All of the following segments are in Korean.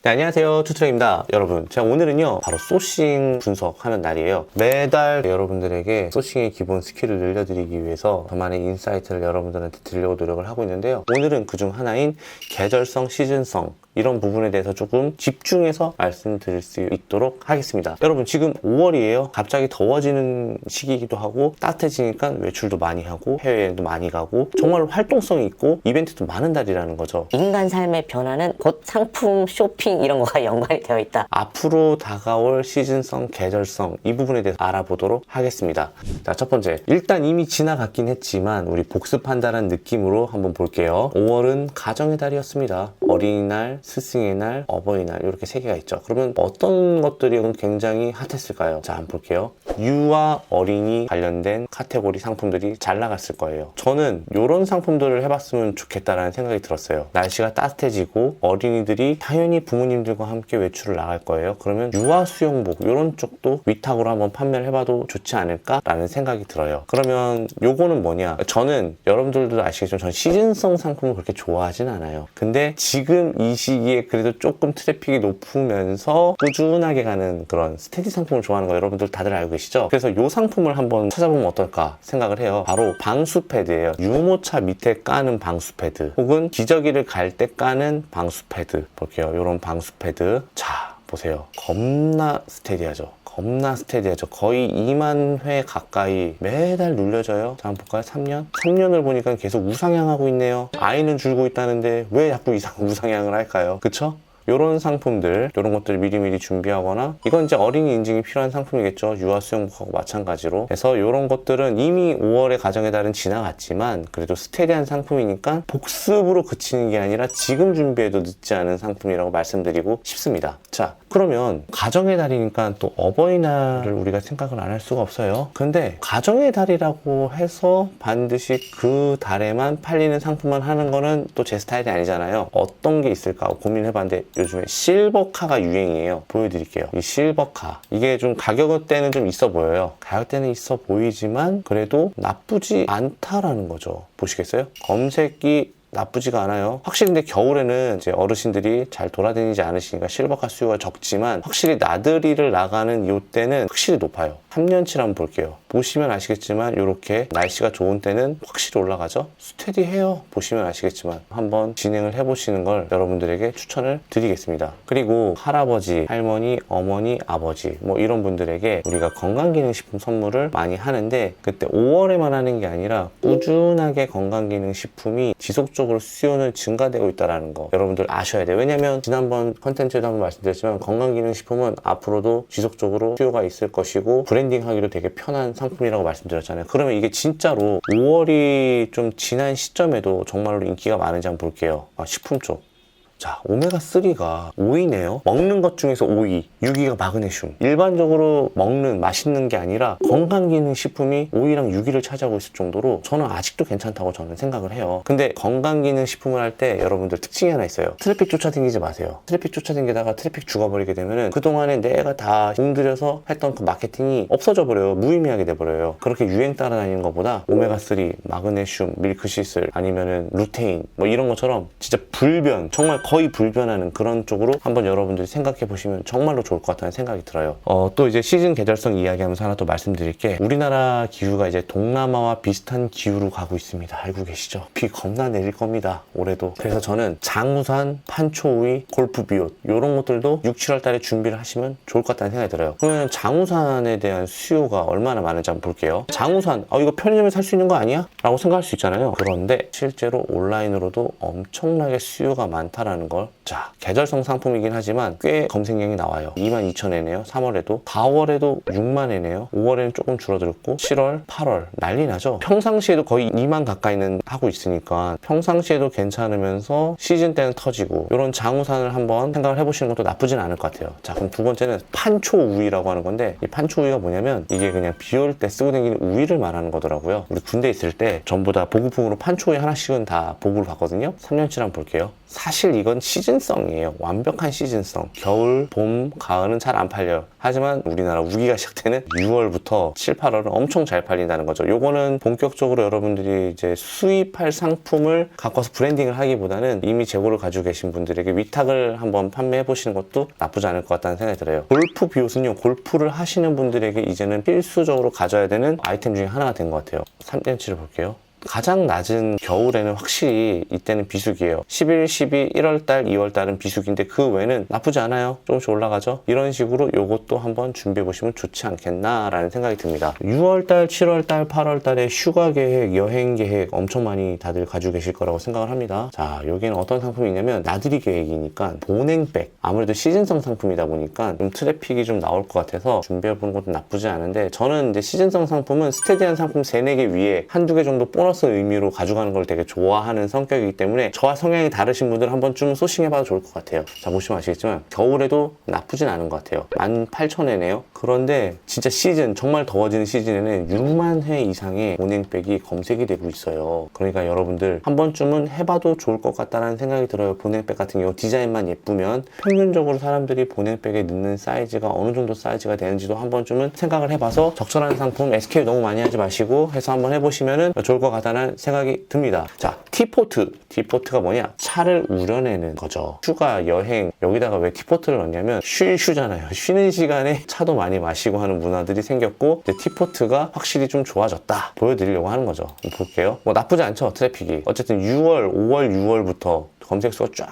네, 안녕하세요. 투트랙입니다. 여러분, 제가 오늘은요, 바로 소싱 분석하는 날이에요. 매달 여러분들에게 소싱의 기본 스킬을 늘려드리기 위해서 저만의 인사이트를 여러분들한테 드리려고 노력을 하고 있는데요. 오늘은 그중 하나인 계절성, 시즌성, 이런 부분에 대해서 조금 집중해서 말씀드릴 수 있도록 하겠습니다. 여러분, 지금 5월이에요. 갑자기 더워지는 시기이기도 하고 따뜻해지니까 외출도 많이 하고 해외여행도 많이 가고 정말 활동성이 있고 이벤트도 많은 달이라는 거죠. 인간 삶의 변화는 곧 상품, 쇼핑 이런 거와 연관이 되어 있다. 앞으로 다가올 시즌성, 계절성 이 부분에 대해서 알아보도록 하겠습니다. 자, 첫 번째, 일단 이미 지나갔긴 했지만 우리 복습한다는 느낌으로 한번 볼게요. 5월은 가정의 달이었습니다. 어린이날, 스승의 날, 어버이날 이렇게 세 개가 있죠. 그러면 어떤 것들이 굉장히 핫했을까요? 자, 한번 볼게요. 유아 어린이 관련된 카테고리 상품들이 잘 나갔을 거예요. 저는 이런 상품들을 해봤으면 좋겠다라는 생각이 들었어요. 날씨가 따뜻해지고 어린이들이 당연히 부모님들과 함께 외출을 나갈 거예요. 그러면 유아 수영복 이런 쪽도 위탁으로 한번 판매를 해봐도 좋지 않을까라는 생각이 들어요. 그러면 요거는 뭐냐? 저는 여러분들도 아시겠지만 전 시즌성 상품을 그렇게 좋아하진 않아요. 근데 지금 이 시기에 그래도 조금 트래픽이 높으면서 꾸준하게 가는 그런 스테디 상품을 좋아하는 거 여러분들 다들 알고 계시죠? 그래서 이 상품을 한번 찾아보면 어떨까 생각을 해요. 바로 방수 패드예요. 유모차 밑에 까는 방수 패드 혹은 기저귀를 갈 때 까는 방수 패드 볼게요. 이런 방수 패드. 자, 보세요. 겁나 스테디하죠. 거의 2만 회 가까이 매달 눌려져요. 자, 한번 볼까요? 3년? 3년을 보니까 계속 우상향하고 있네요. 아이는 줄고 있다는데 왜 자꾸 우상향을 할까요? 그쵸? 요런 상품들, 요런 것들을 미리미리 준비하거나, 이건 이제 어린이 인증이 필요한 상품이겠죠. 유아 수영복하고 마찬가지로. 그래서 요런 것들은 이미 5월의 가정의 달은 지나갔지만 그래도 스테디한 상품이니까 복습으로 그치는 게 아니라 지금 준비해도 늦지 않은 상품이라고 말씀드리고 싶습니다. 자, 그러면 가정의 달이니까 또 어버이날을 우리가 생각을 안 할 수가 없어요. 근데 가정의 달이라고 해서 반드시 그 달에만 팔리는 상품만 하는 거는 또 제 스타일이 아니잖아요. 어떤 게 있을까 고민해봤는데 요즘에 실버카가 유행이에요. 보여드릴게요. 이 실버카, 이게 좀 가격대는 좀 있어 보여요. 가격대는 있어 보이지만 그래도 나쁘지 않다라는 거죠. 보시겠어요? 검색이 나쁘지가 않아요. 확실히 근데 겨울에는 이제 어르신들이 잘 돌아다니지 않으시니까 실버카 수요가 적지만 확실히 나들이를 나가는 이때는 확실히 높아요. 3년치를 한번 볼게요. 보시면 아시겠지만 이렇게 날씨가 좋은 때는 확실히 올라가죠. 스테디해요. 보시면 아시겠지만 한번 진행을 해보시는 걸 여러분들에게 추천을 드리겠습니다. 그리고 할아버지, 할머니, 어머니, 아버지 뭐 이런 분들에게 우리가 건강기능식품 선물을 많이 하는데 그때 5월에만 하는 게 아니라 꾸준하게 건강기능식품이 지속적으로 수요는 증가되고 있다는 거 여러분들 아셔야 돼요. 왜냐면 지난번 컨텐츠에도 한번 말씀드렸지만 건강기능식품은 앞으로도 지속적으로 수요가 있을 것이고 브랜딩하기도 되게 편한 상품이라고 말씀드렸잖아요. 그러면 이게 진짜로 5월이 좀 지난 시점에도 정말로 인기가 많은지 한번 볼게요. 식품 쪽. 자, 오메가3가 오이네요. 먹는 것 중에서 오이, 유기가 마그네슘. 일반적으로 먹는 맛있는 게 아니라 건강기능식품이 오이랑 유기를 차지하고 있을 정도로 저는 아직도 괜찮다고 저는 생각을 해요. 근데 건강기능식품을 할 때 여러분들 특징이 하나 있어요. 트래픽 쫓아다니지 마세요. 트래픽 쫓아다니다가 트래픽 죽어버리게 되면은 그동안에 내가 다 공들여서 했던 그 마케팅이 없어져 버려요. 무의미하게 돼버려요. 그렇게 유행 따라다니는 것보다 오메가3, 마그네슘, 밀크시슬 아니면은 루테인 뭐 이런 것처럼 진짜 불변, 정말 거의 불변하는 그런 쪽으로 한번 여러분들이 생각해 보시면 정말로 좋을 것 같다는 생각이 들어요. 또 이제 시즌 계절성 이야기하면서 하나 또 말씀드릴 게 우리나라 기후가 이제 동남아와 비슷한 기후로 가고 있습니다. 알고 계시죠? 비 겁나 내릴 겁니다. 올해도. 그래서 저는 장우산, 판초우이, 골프비옷 이런 것들도 6, 7월 달에 준비를 하시면 좋을 것 같다는 생각이 들어요. 그러면 장우산에 대한 수요가 얼마나 많은지 한번 볼게요. 장우산, 이거 편의점에 살 수 있는 거 아니야? 라고 생각할 수 있잖아요. 그런데 실제로 온라인으로도 엄청나게 수요가 많다라는 걸. 자, 계절성 상품이긴 하지만 꽤 검색량이 나와요. 22,000회네요. 3월에도 4월에도 6만회네요. 5월에는 조금 줄어들었고 7월, 8월 난리 나죠. 평상시에도 거의 2만 가까이는 하고 있으니까 평상시에도 괜찮으면서 시즌 때는 터지고 이런 장우산을 한번 생각을 해보시는 것도 나쁘진 않을 것 같아요. 자, 그럼 두 번째는 판초우이라고 하는 건데 이 판초우이가 뭐냐면 이게 그냥 비 올 때 쓰고 다니는 우이를 말하는 거더라고요. 우리 군대 있을 때 전부 다 보급품으로 판초우이 하나씩은 다 보급을 받거든요. 3년치를 한번 볼게요. 사실 이건 시즌 시즌성이에요. 완벽한 시즌성. 겨울, 봄, 가을은 잘 안 팔려요. 하지만 우리나라 우기가 시작되는 6월부터 7, 8월은 엄청 잘 팔린다는 거죠. 요거는 본격적으로 여러분들이 이제 수입할 상품을 갖고 와서 브랜딩을 하기보다는 이미 재고를 가지고 계신 분들에게 위탁을 한번 판매해 보시는 것도 나쁘지 않을 것 같다는 생각이 들어요. 골프 비옷은요, 골프를 하시는 분들에게 이제는 필수적으로 가져야 되는 아이템 중에 하나가 된 것 같아요. 3cm를 볼게요. 가장 낮은 겨울에는 확실히 이때는 비수기예요. 11, 12, 1월달, 2월달은 비수기인데 그 외에는 나쁘지 않아요. 조금씩 올라가죠. 이런 식으로 요것도 한번 준비해 보시면 좋지 않겠나라는 생각이 듭니다. 6월달, 7월달, 8월달에 휴가 계획, 여행 계획 엄청 많이 다들 가지고 계실 거라고 생각을 합니다. 자, 여기는 어떤 상품이 있냐면 나들이 계획이니까 보냉백, 아무래도 시즌성 상품이다 보니까 좀 트래픽이 좀 나올 것 같아서 준비해 보는 것도 나쁘지 않은데, 저는 이제 시즌성 상품은 스테디한 상품 3, 4개 위에 한두 개 정도 보너스 의미로 가져가는 걸 되게 좋아하는 성격이기 때문에 저와 성향이 다르신 분들은 한 번쯤 소싱해봐도 좋을 것 같아요. 자, 보시면 아시겠지만 겨울에도 나쁘진 않은 것 같아요. 18,000회네요. 그런데 진짜 시즌, 정말 더워지는 시즌에는 6만 회 이상의 보냉백이 검색이 되고 있어요. 그러니까 여러분들 한 번쯤은 해봐도 좋을 것 같다는 생각이 들어요. 보냉백 같은 경우 디자인만 예쁘면 평균적으로 사람들이 보냉백에 넣는 사이즈가 어느 정도 사이즈가 되는지도 한 번쯤은 생각을 해봐서 적절한 상품, SKU 너무 많이 하지 마시고 해서 한번 해보시면 좋을 것 같다는 생각이 듭니다. 자, 티포트. 티포트가 뭐냐? 차를 우려내는 거죠. 휴가, 여행, 여기다가 왜 티포트를 넣냐면 쉬잖아요. 쉬는 시간에 차도 많이 마시고 하는 문화들이 생겼고, 이제 티포트가 확실히 좀 좋아졌다 보여드리려고 하는 거죠. 볼게요. 뭐 나쁘지 않죠, 트래픽이. 어쨌든 6월, 5월, 6월부터 검색수가 쫙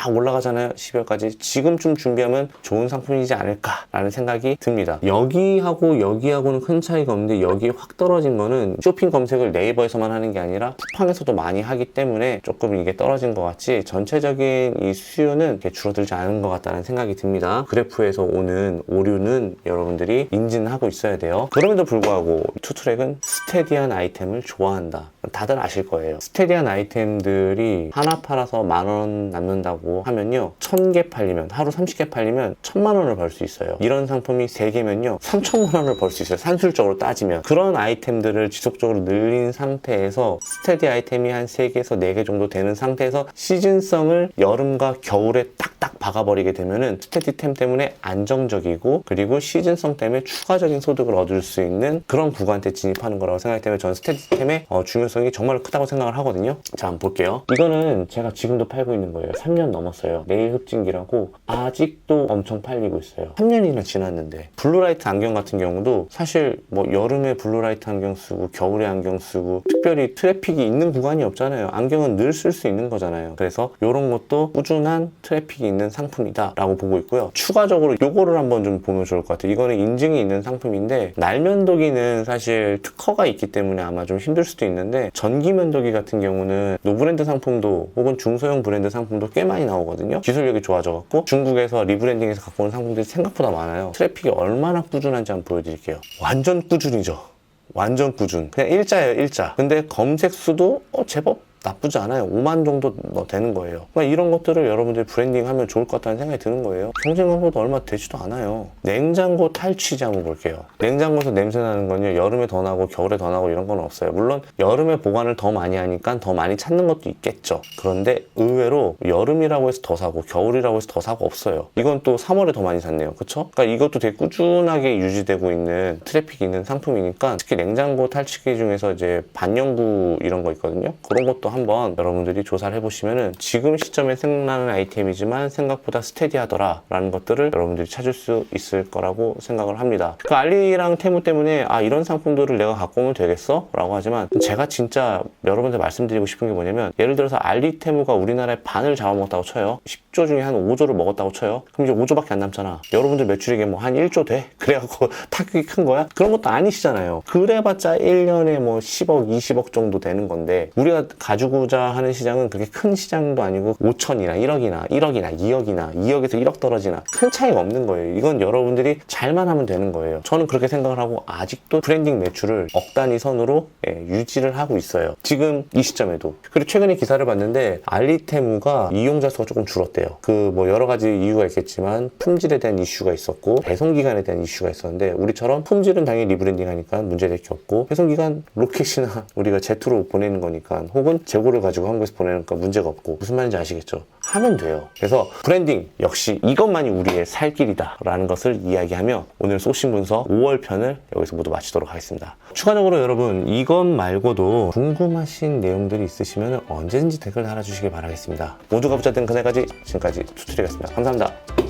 올라가잖아요. 12월까지. 지금쯤 준비하면 좋은 상품이지 않을까라는 생각이 듭니다. 여기하고 여기하고는 큰 차이가 없는데, 여기 확 떨어진 거는 쇼핑 검색을 네이버에서만 하는 게 아니라 쿠팡에서도 많이 하기 때문에 조금 이게 떨어진 것 같지, 전체적인 이 수요는 이렇게 줄어들지 않은 것 같다는 생각이 듭니다. 그래프에서 오는 오류는 여러분들이 인지하고 있어야 돼요. 그럼에도 불구하고 투트랙은 스테디한 아이템을 좋아한다. 다들 아실 거예요. 스테디한 아이템들이 하나 팔아서 10,000원 남는다고 하면요, 1000개 팔리면, 하루 30개 팔리면 1000만 원을 벌 수 있어요. 이런 상품이 3개면요 3,000만 원을 벌 수 있어요. 산술적으로 따지면. 그런 아이템들을 지속적으로 늘린 상태에서, 스테디 아이템이 한 3개에서 4개 정도 되는 상태에서 시즌성을 여름과 겨울에 딱딱 박아버리게 되면은 스테디템 때문에 안정적이고, 그리고 시즌성 때문에 추가적인 소득을 얻을 수 있는 그런 구간대 진입하는 거라고 생각하기 때문에 저는 스테디템의 중요성이 정말 크다고 생각을 하거든요. 자, 한번 볼게요. 이거는 제가 지금도 팔고 있는 거예요. 3년 넘었어요. 네일 흡진기라고 아직도 엄청 팔리고 있어요. 3년이나 지났는데. 블루라이트 안경 같은 경우도 사실 뭐 여름에 블루라이트 안경 쓰고 겨울에 안경 쓰고 특별히 트래픽이 있는 구간이 없잖아요. 안경은 늘 쓸 수 있는 거잖아요. 그래서 이런 것도 꾸준한 트래픽이 있는 상품이다 라고 보고 있고요. 추가적으로 요거를 한번 좀 보면 좋을 것 같아요. 이거는 인증이 있는 상품인데, 날면도기는 사실 특허가 있기 때문에 아마 좀 힘들 수도 있는데, 전기면도기 같은 경우는 노브랜드 상품도 혹은 중소형 브랜드 상품도 꽤 많이 나오거든요. 기술력이 좋아져갖고 중국에서 리브랜딩해서 갖고 온 상품들이 생각보다 많아요. 트래픽이 얼마나 꾸준한지 한번 보여드릴게요. 완전 꾸준이죠. 완전 꾸준. 그냥 일자예요, 일자. 근데 검색 수도 제법 나쁘지 않아요. 5만 정도 되는 거예요. 그러니까 이런 것들을 여러분들이 브랜딩하면 좋을 것 같다는 생각이 드는 거예요. 경쟁하고도 얼마 되지도 않아요. 냉장고 탈취제 한번 볼게요. 냉장고에서 냄새 나는 건요, 여름에 더 나고 겨울에 더 나고 이런 건 없어요. 물론 여름에 보관을 더 많이 하니까 더 많이 찾는 것도 있겠죠. 그런데 의외로 여름이라고 해서 더 사고 겨울이라고 해서 더 사고 없어요. 이건 또 3월에 더 많이 샀네요. 그쵸? 그러니까 이것도 되게 꾸준하게 유지되고 있는 트래픽이 있는 상품이니까, 특히 냉장고 탈취기 중에서 이제 반영구 이런 거 있거든요. 그런 것도 한번 여러분들이 조사를 해보시면은 지금 시점에 생각나는 아이템이지만 생각보다 스테디하더라 라는 것들을 여러분들이 찾을 수 있을 거라고 생각을 합니다. 그 알리랑 테무 때문에 이런 상품들을 내가 갖고 오면 되겠어? 라고 하지만, 제가 진짜 여러분들 말씀드리고 싶은 게 뭐냐면, 예를 들어서 알리 테무가 우리나라의 반을 잡아먹었다고 쳐요. 10조 중에 한 5조를 먹었다고 쳐요. 그럼 이제 5조밖에 안 남잖아. 여러분들 매출액이 뭐 한 1조 돼? 그래갖고 타격이 큰 거야? 그런 것도 아니시잖아요. 그래봤자 1년에 뭐 10억, 20억 정도 되는 건데, 우리가 가지고자 하는 시장은 그렇게 큰 시장도 아니고 5천이나 1억이나 1억이나 2억이나 2억에서 1억 떨어지나 큰 차이가 없는 거예요. 이건 여러분들이 잘만 하면 되는 거예요. 저는 그렇게 생각을 하고 아직도 브랜딩 매출을 억 단위 선으로 유지를 하고 있어요. 지금 이 시점에도. 그리고 최근에 기사를 봤는데 알리테무가 이용자 수가 조금 줄었대요. 그 뭐 여러 가지 이유가 있겠지만 품질에 대한 이슈가 있었고 배송기간에 대한 이슈가 있었는데, 우리처럼 품질은 당연히 리브랜딩 하니까 문제될 게 없고, 배송기간 로켓이나 우리가 제트로 보내는 거니까, 혹은 재고를 가지고 한국에서 보내니까 문제가 없고, 무슨 말인지 아시겠죠? 하면 돼요. 그래서 브랜딩 역시 이것만이 우리의 살 길이다 라는 것을 이야기하며 오늘 소싱 분석 5월 편을 여기서 모두 마치도록 하겠습니다. 추가적으로 여러분 이것 말고도 궁금하신 내용들이 있으시면 언제든지 댓글 달아주시길 바라겠습니다. 모두가 부자 된 그날까지 지금까지 투트리였습니다. 감사합니다.